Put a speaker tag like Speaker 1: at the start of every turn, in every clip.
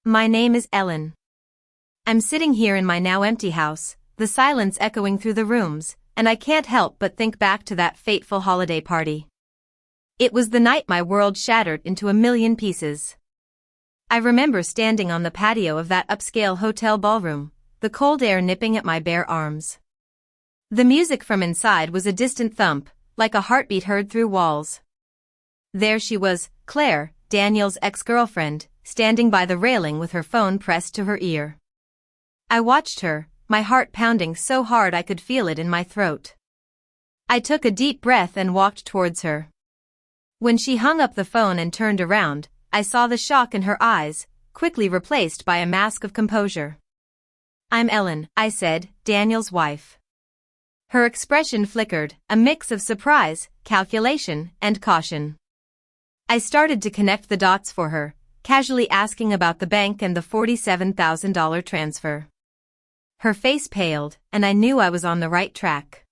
Speaker 1: My name is Ellen. I'm sitting here in my now empty house, the silence echoing through the rooms, and I can't help but think back to that fateful holiday party. It was the night my world shattered into a million pieces. I remember standing on the patio of that upscale hotel ballroom, the cold air nipping at my bare arms. The music from inside was a distant thump, like a heartbeat heard through walls. There she was, Claire, Daniel's ex-girlfriend, standing by the railing with her phone pressed to her ear. I watched her, my heart pounding so hard I could feel it in my throat. I took a deep breath and walked towards her. When she hung up the phone and turned around, I saw the shock in her eyes, quickly replaced by a mask of composure. "I'm Ellen," I said, "Daniel's wife." Her expression flickered, a mix of surprise, calculation, and caution. I started to connect the dots for her, casually asking about the bank and the $47,000 transfer. Her face paled, and I knew I was on the right track.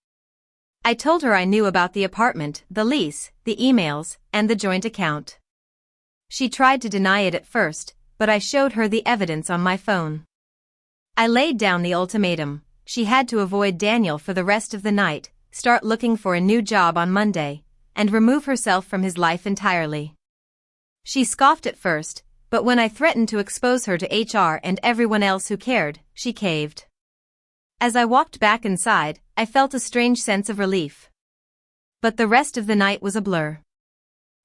Speaker 1: I told her I knew about the apartment, the lease, the emails, and the joint account. She tried to deny it at first, but I showed her the evidence on my phone. I laid down the ultimatum. She had to avoid Daniel for the rest of the night, start looking for a new job on Monday, and remove herself from his life entirely. She scoffed at first, but when I threatened to expose her to HR and everyone else who cared, she caved. As I walked back inside, I felt a strange sense of relief. But the rest of the night was a blur.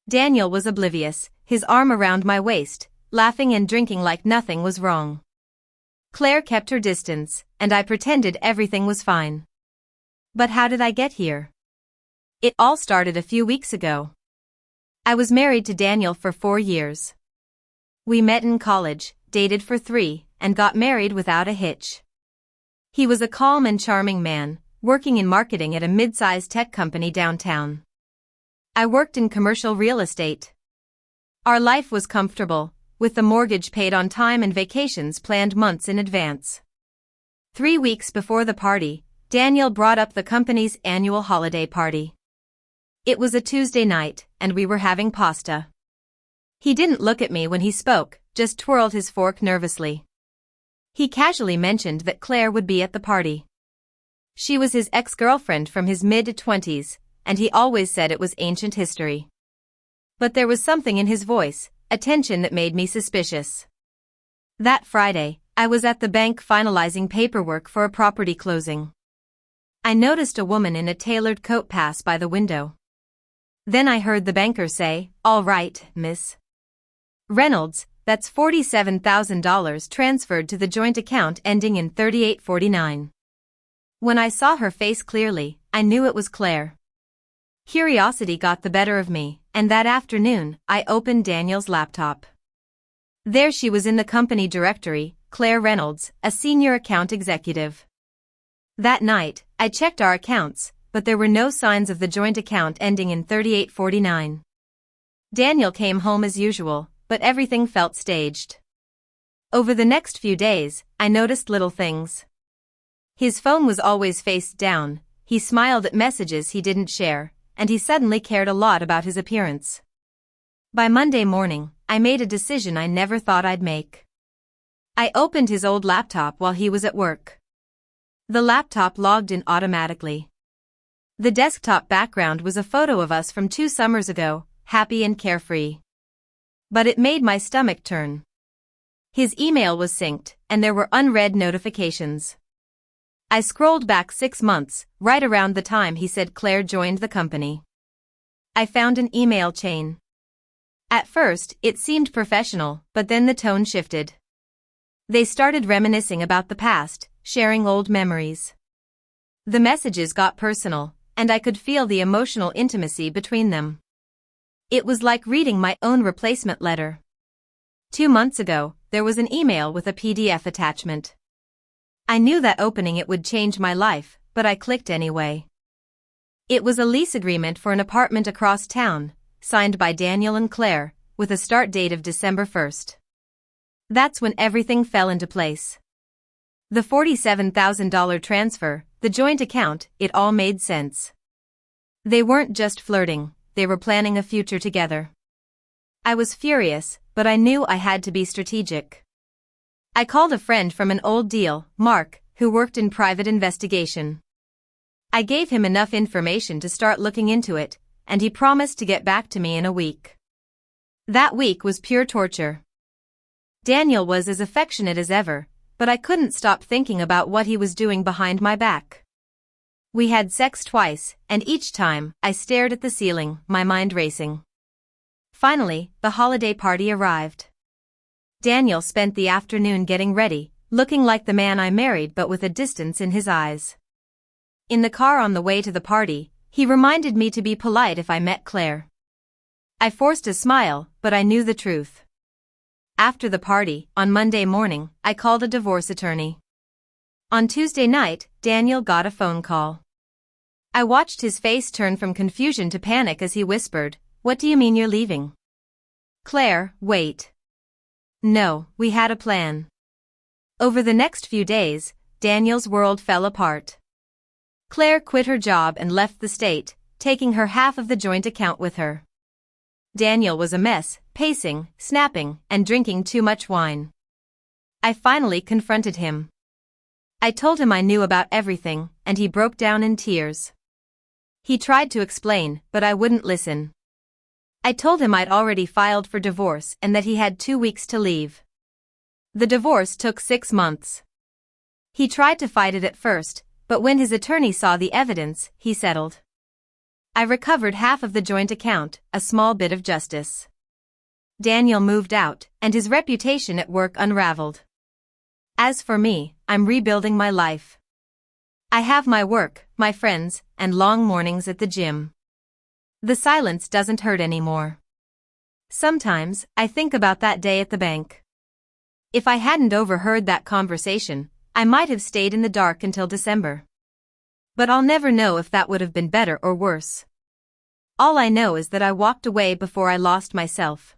Speaker 1: Daniel was oblivious, his arm around my waist, laughing and drinking like nothing was wrong. Claire kept her distance, and I pretended everything was fine. But how did I get here? It all started a few weeks ago. I was married to Daniel for 4 years. We met in college, dated for 3, and got married without a hitch. He was a calm and charming man, working in marketing at a mid-sized tech company downtown. I worked in commercial real estate. Our life was comfortable, with the mortgage paid on time and vacations planned months in advance. 3 weeks before the party, Daniel brought up the company's annual holiday party. It was a Tuesday night, and we were having pasta. He didn't look at me when he spoke, just twirled his fork nervously. He casually mentioned that Claire would be at the party. She was his ex-girlfriend from his mid-20s, and he always said it was ancient history. But there was something in his voice, a tension that made me suspicious. That Friday, I was at the bank finalizing paperwork for a property closing. I noticed a woman in a tailored coat pass by the window. Then I heard the banker say, "All right, Miss Reynolds, that's $47,000 transferred to the joint account ending in 3849. When I saw her face clearly, I knew it was Claire. Curiosity got the better of me, and that afternoon, I opened Daniel's laptop. There she was in the company directory, Claire Reynolds, a senior account executive. That night, I checked our accounts, but there were no signs of the joint account ending in 3849. Daniel came home as usual, but everything felt staged. Over the next few days, I noticed little things. His phone was always face down, he smiled at messages he didn't share, and he suddenly cared a lot about his appearance. By Monday morning, I made a decision I never thought I'd make. I opened his old laptop while he was at work. The laptop logged in automatically. The desktop background was a photo of us from 2 summers ago, happy and carefree. But it made my stomach turn. His email was synced, and there were unread notifications. I scrolled back 6 months, right around the time he said Claire joined the company. I found an email chain. At first, it seemed professional, but then the tone shifted. They started reminiscing about the past, sharing old memories. The messages got personal, and I could feel the emotional intimacy between them. It was like reading my own replacement letter. 2 months ago, there was an email with a PDF attachment. I knew that opening it would change my life, but I clicked anyway. It was a lease agreement for an apartment across town, signed by Daniel and Claire, with a start date of December 1st. That's when everything fell into place. The $47,000 transfer, the joint account, it all made sense. They weren't just flirting, they were planning a future together. I was furious, but I knew I had to be strategic. I called a friend from an old deal, Mark, who worked in private investigation. I gave him enough information to start looking into it, and he promised to get back to me in a week. That week was pure torture. Daniel was as affectionate as ever, but I couldn't stop thinking about what he was doing behind my back. We had sex twice, and each time, I stared at the ceiling, my mind racing. Finally, the holiday party arrived. Daniel spent the afternoon getting ready, looking like the man I married but with a distance in his eyes. In the car on the way to the party, he reminded me to be polite if I met Claire. I forced a smile, but I knew the truth. After the party, on Monday morning, I called a divorce attorney. On Tuesday night, Daniel got a phone call. I watched his face turn from confusion to panic as he whispered, "What do you mean you're leaving?" "Claire, wait. No, we had a plan." Over the next few days, Daniel's world fell apart. Claire quit her job and left the state, taking her half of the joint account with her. Daniel was a mess, pacing, snapping, and drinking too much wine. I finally confronted him. I told him I knew about everything, and he broke down in tears. He tried to explain, but I wouldn't listen. I told him I'd already filed for divorce and that he had 2 weeks to leave. The divorce took 6 months. He tried to fight it at first, but when his attorney saw the evidence, he settled. I recovered half of the joint account, a small bit of justice. Daniel moved out, and his reputation at work unraveled. As for me, I'm rebuilding my life. I have my work, my friends, and long mornings at the gym. The silence doesn't hurt anymore. Sometimes, I think about that day at the bank. If I hadn't overheard that conversation, I might have stayed in the dark until December. But I'll never know if that would have been better or worse. All I know is that I walked away before I lost myself.